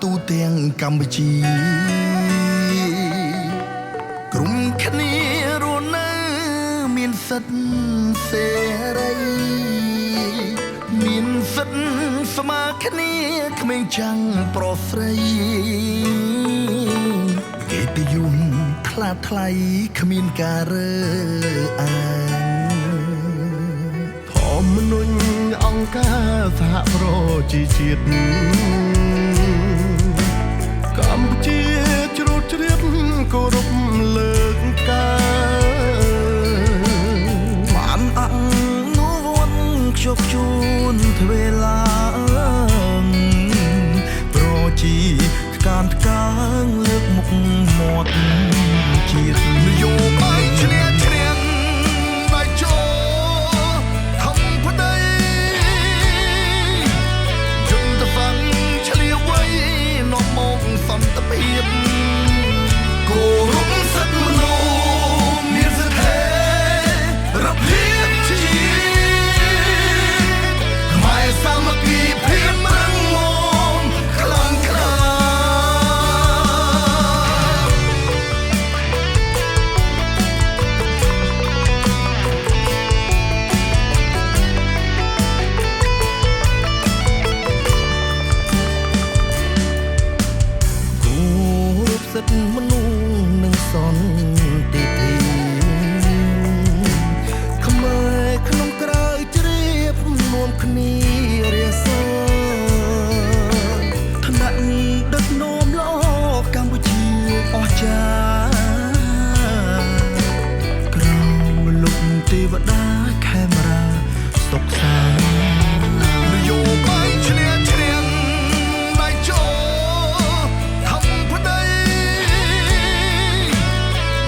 ទូទាំងកម្ពុជាក្រុមគ្នារស់នៅមានសិទ្ធិសេរីមានសិទ្ធិស្មើគ្នាក្មេងចាំងប្រុសស្រីកិត្តិយសថ្លាថ្លៃគ្មានការរើអាងធម្មនុញ្ញអង្គការសហប្រជាជាតិកម្ពុជាជ្រួតជ្រាបគោរពលើកការបានអនុវត្តខ្ជាប់ខ្ជួនទ្វេឡើងប្រជាការលើកមុខមាត់ជាតិនយោបាយឈ្នះឈ្នះដៃចូលធំប្តីយន្តฟังឆ្លៀវវៃនាំមកសន្តិភាពគោរពសិទ្ធិមនុស្សមានសិទ្ធិរបៀបជាខ្មែរសាមគ្គីភាពមិនងំខ្លាំងខ្លាសិទ្ធិមនុស្សនិងសន្តិភាពខ្មែរក្នុងក្រៅជ្រាបនាំគ្នារាសាឋានៈដឹកនាំល្អកម្ពុជាអស្ចារ្យក្រមលុបទេវតាខេមរាសុខសាន្តនយោបាយឈ្នះឈ្នះដៃចូលធំប្តី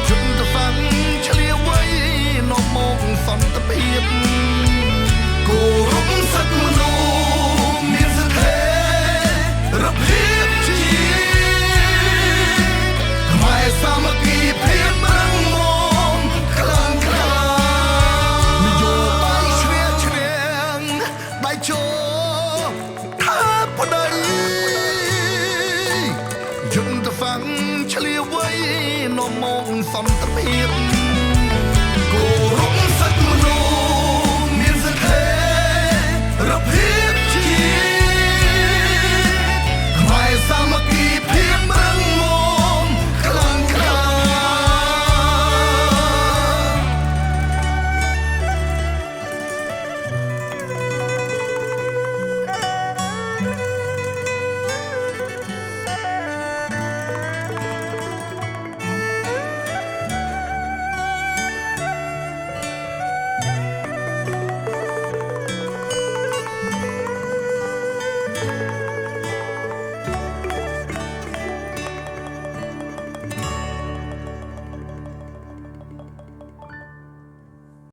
យន្តฟังឆ្លៀវវៃនាំមកសន្តិភាពគោរពសិទ្ធិមនុស្សមានសិទ្ធិរបៀបជាខ្មែរសាមគ្គីភាពមិនងំខ្លាំងខ្លានយោបាយឈ្នះឈ្នះដៃចូលថាប្តីយន្តฟังឆ្លៀវវៃនាំមកសន្តិភាព